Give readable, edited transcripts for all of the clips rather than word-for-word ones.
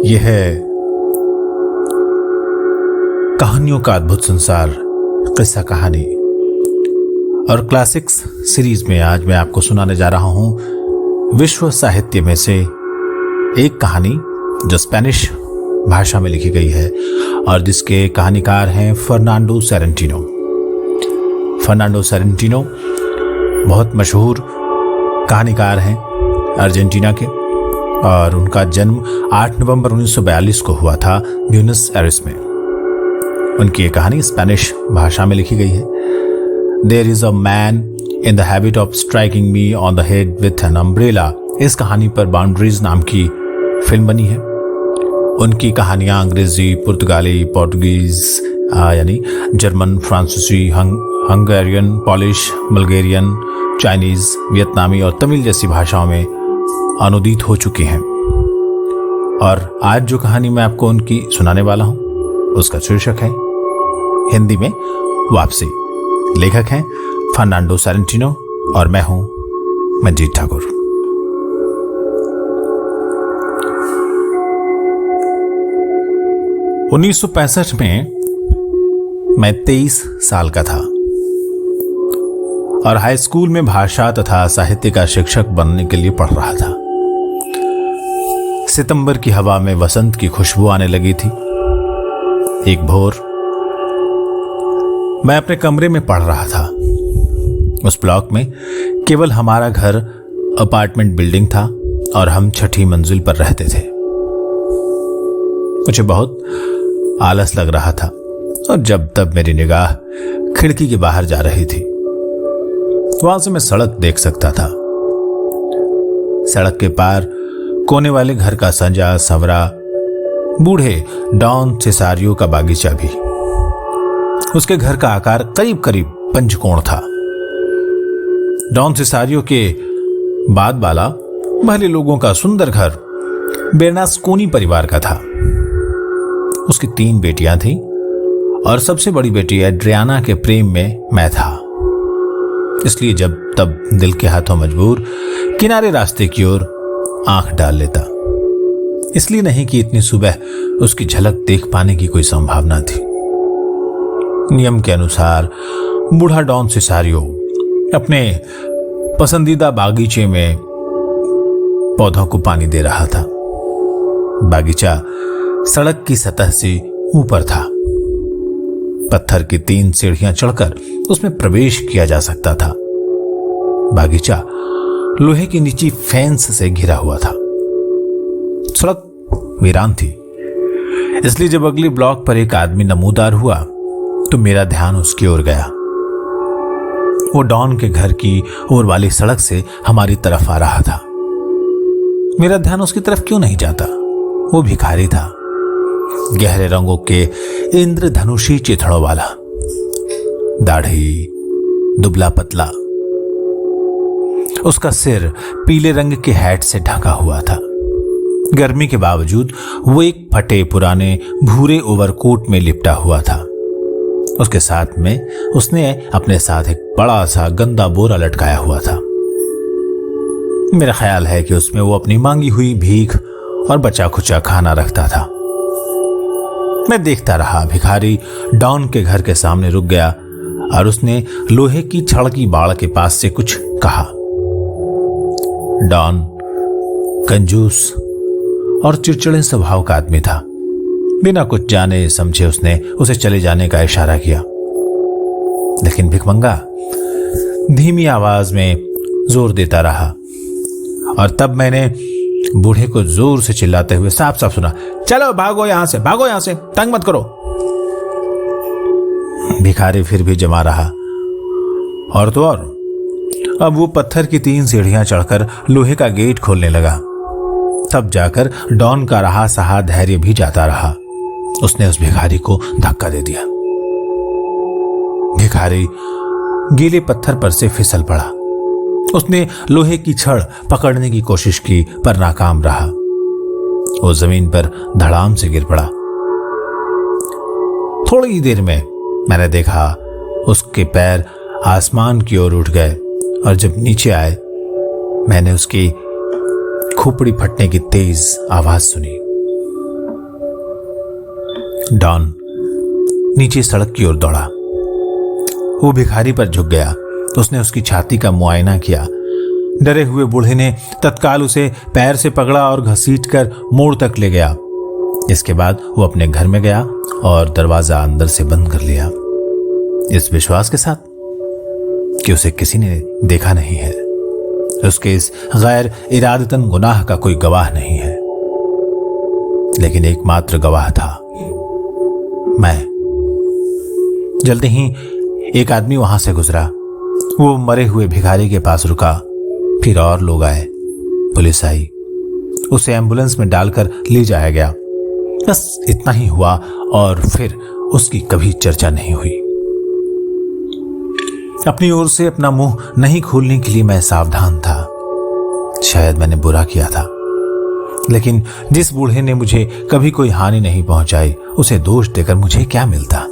यह है कहानियों का अद्भुत संसार, किस्सा कहानी। और क्लासिक्स सीरीज में आज मैं आपको सुनाने जा रहा हूं विश्व साहित्य में से एक कहानी जो स्पेनिश भाषा में लिखी गई है और जिसके कहानीकार हैं फर्नांडो सेरेंटिनो। फर्नांडो सेरेंटिनो बहुत मशहूर कहानीकार हैं अर्जेंटीना के, और उनका जन्म 8 नवंबर 1942 को हुआ था ब्यूनस एयर्स में। उनकी ये कहानी स्पेनिश भाषा में लिखी गई है। There is a man in the habit of striking me on the head with an umbrella. इस कहानी पर बाउंड्रीज नाम की फिल्म बनी है। उनकी कहानियां अंग्रेजी, पुर्तगाली, पोर्टुगीज यानी जर्मन, फ्रांसीसी, हंगेरियन, पॉलिश, बल्गेरियन, चाइनीज, वियतनामी और तमिल जैसी भाषाओं में अनुदित हो चुकी हैं। और आज जो कहानी मैं आपको उनकी सुनाने वाला हूं उसका शीर्षक है हिंदी में वापसी। लेखक हैं फर्नांडो सेरेंटिनो और मैं हूं मंजीत ठाकुर। उन्नीस 1965 में मैं 23 साल का था और हाई स्कूल में भाषा तथा साहित्य का शिक्षक बनने के लिए पढ़ रहा था। सितंबर की हवा में वसंत की खुशबू आने लगी थी। एक भोर मैं अपने कमरे में पढ़ रहा था। उस ब्लॉक में केवल हमारा घर अपार्टमेंट बिल्डिंग था और हम 6ठी मंजिल पर रहते थे। मुझे बहुत आलस लग रहा था और जब तब मेरी निगाह खिड़की के बाहर जा रही थी। वहां से मैं सड़क देख सकता था। सड़क के पार कोने वाले घर का संजा संवरा बूढ़े डॉन सेसारियो का बागीचा भी। उसके घर का आकार करीब करीब पंचकोण था। डॉन सेसारियो के बाद वाला भले लोगों का सुंदर घर बेर्नास्कोनी परिवार का था। उसकी 3 बेटियां थीं और सबसे बड़ी बेटी एड्रियाना के प्रेम में मैं था। इसलिए जब तब दिल के हाथों मजबूर किनारे रास्ते की ओर आंख डाल लेता। इसलिए नहीं कि इतनी सुबह उसकी झलक देख पाने की कोई संभावना थी। नियम के अनुसार बूढ़ा डॉन सेसारियो अपने पसंदीदा बागीचे में पौधों को पानी दे रहा था। बागीचा सड़क की सतह से ऊपर था। पत्थर की 3 सीढ़ियां चढ़कर उसमें प्रवेश किया जा सकता था। बागीचा लोहे की नीची फेंस से घिरा हुआ था। सड़क वीरान थी, इसलिए जब अगले ब्लॉक पर एक आदमी नमूदार हुआ तो मेरा ध्यान उसकी ओर गया। वो डॉन के घर की ओर वाली सड़क से हमारी तरफ आ रहा था। मेरा ध्यान उसकी तरफ क्यों नहीं जाता? वो भिखारी था, गहरे रंगों के इंद्रधनुषी चिथड़ों वाला, दाढ़ी, दुबला पतला। उसका सिर पीले रंग के हैट से ढका हुआ था। गर्मी के बावजूद वो एक फटे पुराने भूरे ओवरकोट में लिपटा हुआ था। उसके साथ में उसने अपने साथ एक बड़ा सा गंदा बोरा लटकाया हुआ था। मेरा ख्याल है कि उसमें वो अपनी मांगी हुई भीख और बचा खुचा खाना रखता था। मैं देखता रहा। भिखारी डॉन के घर के सामने रुक गया और उसने लोहे की छड़ की बाड़ के पास से कुछ कहा। डॉन कंजूस और चिड़चिड़े स्वभाव का आदमी था। बिना कुछ जाने समझे उसने उसे चले जाने का इशारा किया, लेकिन भिखमंगा धीमी आवाज में जोर देता रहा और तब मैंने बूढ़े को जोर से चिल्लाते हुए साफ साफ सुना, चलो भागो यहां से, भागो यहां से, तंग मत करो। भिखारी फिर भी जमा रहा और तो और अब वो पत्थर की 3 सीढ़ियां चढ़कर लोहे का गेट खोलने लगा। तब जाकर डॉन का रहा सहा धैर्य भी जाता रहा। उसने उस भिखारी को धक्का दे दिया। भिखारी गीले पत्थर पर से फिसल पड़ा। उसने लोहे की छड़ पकड़ने की कोशिश की पर नाकाम रहा। वो जमीन पर धड़ाम से गिर पड़ा। थोड़ी ही देर में मैंने देखा उसके पैर आसमान की ओर उठ गए और जब नीचे आए मैंने उसकी खोपड़ी फटने की तेज आवाज सुनी। डॉन नीचे सड़क की ओर दौड़ा। वो भिखारी पर झुक गया। उसने उसकी छाती का मुआयना किया। डरे हुए बूढ़े ने तत्काल उसे पैर से पकड़ा और घसीटकर मोड़ तक ले गया। इसके बाद वो अपने घर में गया और दरवाजा अंदर से बंद कर लिया, इस विश्वास के साथ कि उसे किसी ने देखा नहीं है। उसके इस गैर इरादतन गुनाह का कोई गवाह नहीं है, लेकिन एकमात्र गवाह था मैं। जल्दी ही एक आदमी वहां से गुजरा। वो मरे हुए भिखारी के पास रुका। फिर और लोग आए, पुलिस आई, उसे एम्बुलेंस में डालकर ले जाया गया। बस इतना ही हुआ और फिर उसकी कभी चर्चा नहीं हुई। अपनी ओर से अपना मुंह नहीं खोलने के लिए मैं सावधान था। शायद मैंने बुरा किया था, लेकिन जिस बूढ़े ने मुझे कभी कोई हानि नहीं पहुंचाई, उसे दोष देकर मुझे क्या मिलता।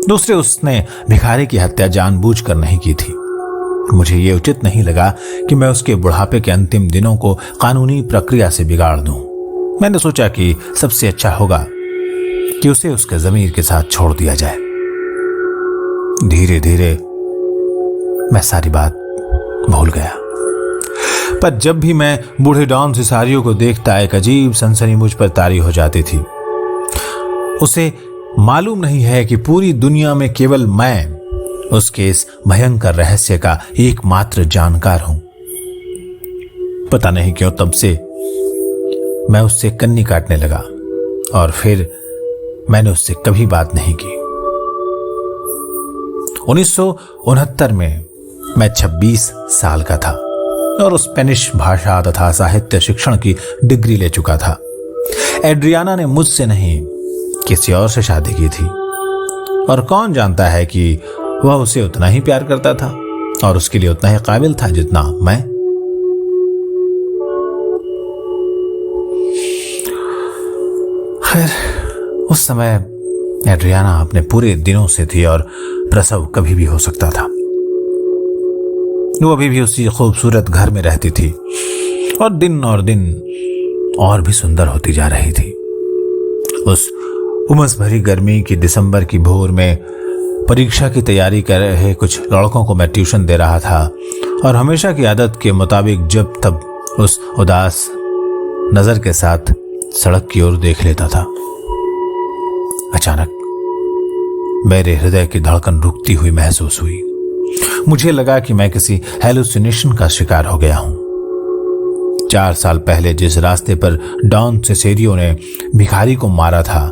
दूसरे, उसने भिखारी की हत्या जानबूझकर नहीं की थी। मुझे ये उचित नहीं लगा कि मैं उसके बुढ़ापे के अंतिम दिनों को कानूनी प्रक्रिया से बिगाड़ दूं। मैंने सोचा कि सबसे अच्छा होगा कि उसे उसके ज़मीर के साथ छोड़ दिया जाए। धीरे धीरे मैं सारी बात भूल गया, पर जब भी मैं बूढ़े डॉन सिसारियो को देखता, एक अजीब सनसनी मुझ पर तारी हो जाती थी। उसे मालूम नहीं है कि पूरी दुनिया में केवल मैं उसके इस भयंकर रहस्य का एकमात्र जानकार हूं। पता नहीं क्यों तब से मैं उससे कन्नी काटने लगा और फिर मैंने उससे कभी बात नहीं की। 1969 में मैं 26 साल का था और स्पेनिश भाषा तथा साहित्य शिक्षण की डिग्री ले चुका था। एड्रियाना ने मुझसे नहीं, किसी और से शादी की थी, और कौन जानता है कि वह उसे उतना ही प्यार करता था और उसके लिए उतना ही काबिल था जितना मैं। खैर, उस समय एड्रियाना अपने पूरे दिनों से थी और प्रसव कभी भी हो सकता था। वो अभी भी उसी खूबसूरत घर में रहती थी और दिन और भी सुंदर होती जा रही थी। उस उमस भरी गर्मी की दिसंबर की भोर में परीक्षा की तैयारी कर रहे कुछ लड़कों को मैं ट्यूशन दे रहा था और हमेशा की आदत के मुताबिक जब तब उस उदास नजर के साथ सड़क की ओर देख लेता था। अचानक मेरे हृदय की धड़कन रुकती हुई महसूस हुई। मुझे लगा कि मैं किसी हेलुसिनेशन का शिकार हो गया हूं। 4 साल पहले जिस रास्ते पर डॉन सिसेरियो ने भिखारी को मारा था,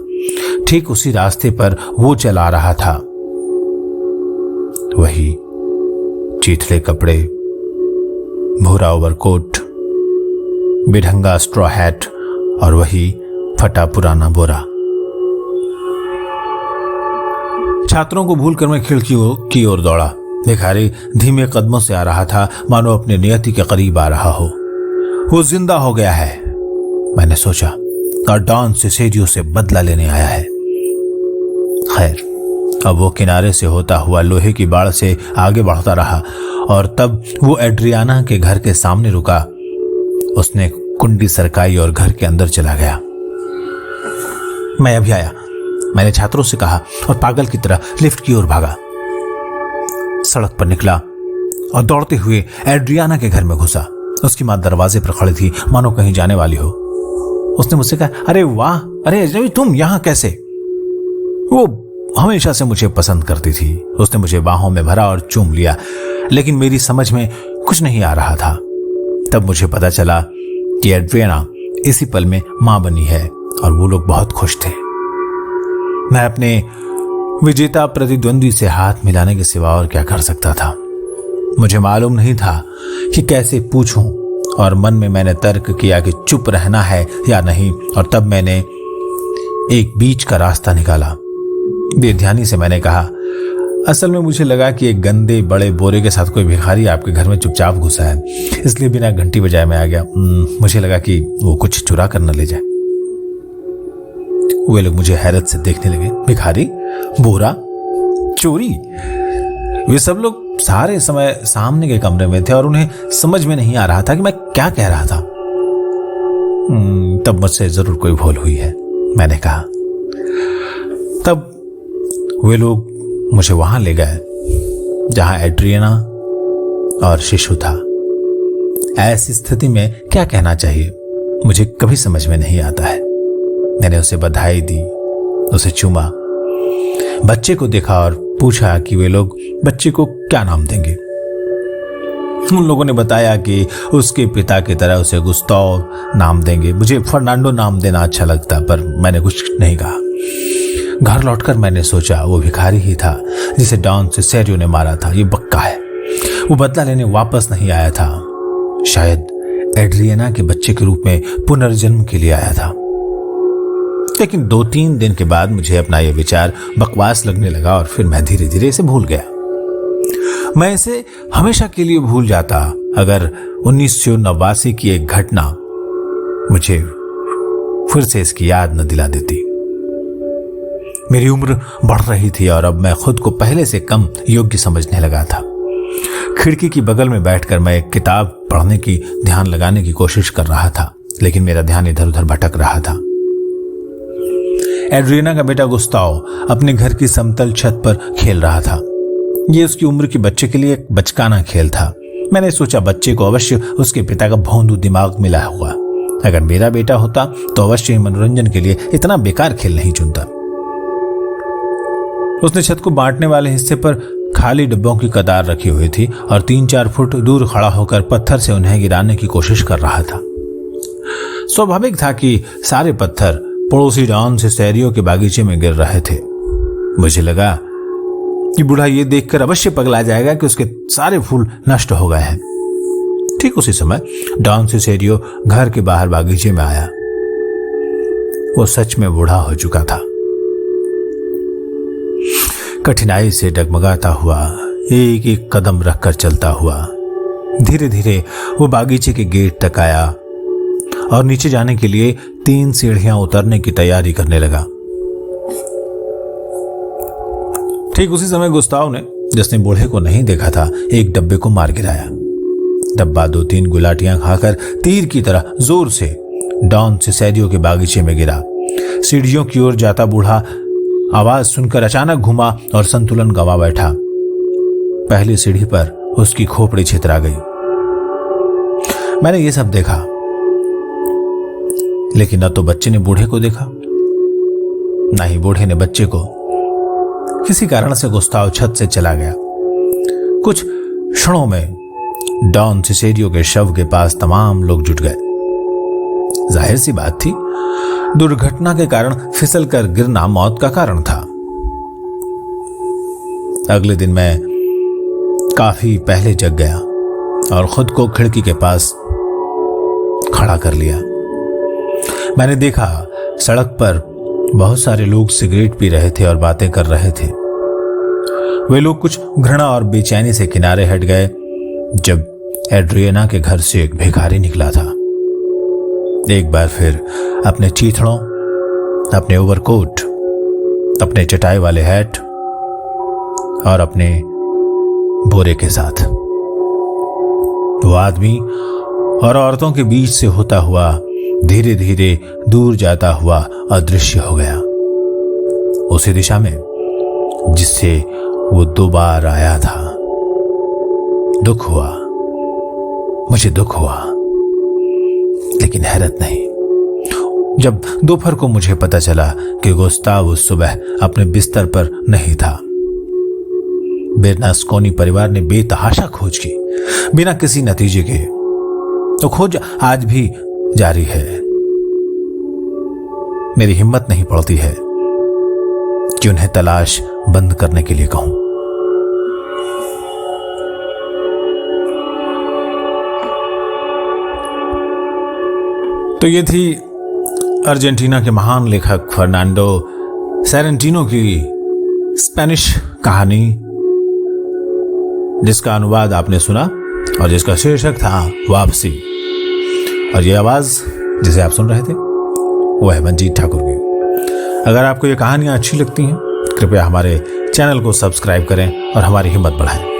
ठीक उसी रास्ते पर वो चला रहा था। वही चीथड़े कपड़े, भूरा ओवरकोट, बिढंगा स्ट्रॉ हैट और वही फटा पुराना बोरा। छात्रों को भूलकर मैं खिड़कियों की ओर दौड़ा। भिखारी धीमे कदमों से आ रहा था, मानो अपने नियति के करीब आ रहा हो। वो जिंदा हो गया है, मैंने सोचा, और डॉन सिसेरियो से बदला लेने आया है। खैर, अब वो किनारे से होता हुआ लोहे की बाड़ से आगे बढ़ता रहा और तब वो एड्रियाना के घर के सामने रुका। उसने कुंडी सरकाई और घर के अंदर चला गया। मैं अभी आया, मैंने छात्रों से कहा और पागल की तरह लिफ्ट की ओर भागा। सड़क पर निकला और दौड़ते हुए एड्रियाना के घर में घुसा। उसकी मां दरवाजे पर खड़ी थी, मानो कहीं जाने वाली हो। उसने मुझसे कहा, अरे वाह, अरे अजनबी, तुम यहां कैसे? वो हमेशा से मुझे पसंद करती थी। उसने मुझे बाहों में भरा और चूम लिया, लेकिन मेरी समझ में कुछ नहीं आ रहा था। तब मुझे पता चला कि एड्रियाना इसी पल में मां बनी है और वो लोग बहुत खुश थे। मैं अपने विजेता प्रतिद्वंदी से हाथ मिलाने के सिवा और क्या कर सकता था। मुझे मालूम नहीं था कि कैसे पूछूं और मन में मैंने तर्क किया कि चुप रहना है या नहीं, और तब मैंने एक बीच का रास्ता निकाला। बेध्यानी से मैंने कहा, असल में मुझे लगा कि एक गंदे बड़े बोरे के साथ कोई भिखारी आपके घर में चुपचाप घुसा है, इसलिए बिना घंटी बजाए मैं आ गया। मुझे लगा कि वो कुछ चुरा कर न ले जाए। वे लोग मुझे हैरत से देखने लगे। भिखारी, बोरा, चोरी। वे सब लोग सारे समय सामने के कमरे में थे और उन्हें समझ में नहीं आ रहा था कि मैं क्या कह रहा था। तब मुझसे जरूर कोई भूल हुई है, मैंने कहा। तब वे लोग मुझे वहां ले गए जहां एड्रियाना और शिशु था। ऐसी स्थिति में क्या कहना चाहिए मुझे कभी समझ में नहीं आता है। मैंने उसे बधाई दी, उसे चूमा, बच्चे को देखा और पूछा कि वे लोग बच्चे को क्या नाम देंगे। उन लोगों ने बताया कि उसके पिता की तरह उसे गुस्ताव नाम देंगे। मुझे फर्नांडो नाम देना अच्छा लगता, पर मैंने कुछ नहीं कहा। घर लौटकर मैंने सोचा वो भिखारी ही था जिसे डॉन सिसेरियो ने मारा था। ये बक्का है, वो बदला लेने वापस नहीं आया था, शायद एड्रियाना के बच्चे के रूप में पुनर्जन्म के लिए आया था। लेकिन 2-3 दिन के बाद मुझे अपना यह विचार बकवास लगने लगा और फिर मैं धीरे धीरे इसे भूल गया। मैं इसे हमेशा के लिए भूल जाता अगर 1989 की एक घटना मुझे फिर से इसकी याद न दिला देती। मेरी उम्र बढ़ रही थी और अब मैं खुद को पहले से कम योग्य समझने लगा था। खिड़की की बगल में बैठकर मैं एक किताब पढ़ने की ध्यान लगाने की कोशिश कर रहा था, लेकिन मेरा ध्यान इधर उधर भटक रहा था। एड्रियाना का बेटा गुस्ताव अपने घर की समतल छत पर खेल रहा था। यह उसकी उम्र के बच्चे के लिए एक बचकाना खेल था। मैंने सोचा बच्चे को अवश्य उसके पिता का भोंदू दिमाग मिला होगा। अगर मेरा बेटा होता तो अवश्य ही मनोरंजन के लिए इतना बेकार खेल नहीं चुनता। उसने छत को बांटने वाले हिस्से पर खाली डिब्बों की कतार रखी हुई थी और 3-4 फुट दूर खड़ा होकर पत्थर से उन्हें गिराने की कोशिश कर रहा था। स्वाभाविक था कि सारे पत्थर पड़ोसी डॉन सिसेरियो के बागीचे में गिर रहे थे। मुझे लगा कि बूढ़ा ये देखकर अवश्य पगला जाएगा कि उसके सारे फूल नष्ट हो गए हैं। ठीक उसी समय डॉन सिसेरियो घर के बाहर बागीचे में आया। वो सच में बूढ़ा हो चुका था। कठिनाई से डगमगाता हुआ, एक एक कदम रखकर चलता हुआ, धीरे धीरे वो बागीचे के गेट तक आया और नीचे जाने के लिए 3 सीढ़ियां उतरने की तैयारी करने लगा। ठीक उसी समय गुस्ताव ने, जिसने बूढ़े को नहीं देखा था, एक डब्बे को मार गिराया। डब्बा 2-3 गुलाटियां खाकर तीर की तरह जोर से डॉन सिसेरियो के बागीचे में गिरा। सीढ़ियों की ओर जाता बूढ़ा आवाज सुनकर अचानक घुमा और संतुलन गंवा बैठा। पहली सीढ़ी पर उसकी खोपड़ी छितरा गई। मैंने ये सब देखा, लेकिन न तो बच्चे ने बूढ़े को देखा, न ही बूढ़े ने बच्चे को। किसी कारण से गुस्ताव छत से चला गया। कुछ क्षणों में डॉन सिसेरियो के शव के पास तमाम लोग जुट गए। जाहिर सी बात थी, दुर्घटना के कारण फिसल कर गिरना मौत का कारण था। अगले दिन मैं काफी पहले जग गया और खुद को खिड़की के पास खड़ा कर लिया। मैंने देखा सड़क पर बहुत सारे लोग सिगरेट पी रहे थे और बातें कर रहे थे। वे लोग कुछ घृणा और बेचैनी से किनारे हट गए जब एड्रियाना के घर से एक भिखारी निकला था। एक बार फिर अपने चीथड़ों, अपने ओवरकोट, अपने चटाई वाले हैट और अपने बोरे के साथ वो आदमी और औरतों के बीच से होता हुआ धीरे धीरे दूर जाता हुआ अदृश्य हो गया, उसी दिशा में जिससे वो 2 बार आया था। दुख हुआ, मुझे दुख हुआ, लेकिन हैरत नहीं जब दोपहर को मुझे पता चला कि गुस्ताव उस सुबह अपने बिस्तर पर नहीं था। बेर्नास्कोनी परिवार ने बेतहाशा खोज की बिना किसी नतीजे के। तो खोज आज भी जारी है। मेरी हिम्मत नहीं पड़ती है कि उन्हें तलाश बंद करने के लिए कहूं। तो ये थी अर्जेंटीना के महान लेखक फर्नांडो सेरेंटिनो की स्पेनिश कहानी, जिसका अनुवाद आपने सुना और जिसका शीर्षक था वापसी। और ये आवाज जिसे आप सुन रहे थे वो है मंजीत ठाकुर की। अगर आपको ये कहानियां अच्छी लगती हैं, कृपया हमारे चैनल को सब्सक्राइब करें और हमारी हिम्मत बढ़ाएं।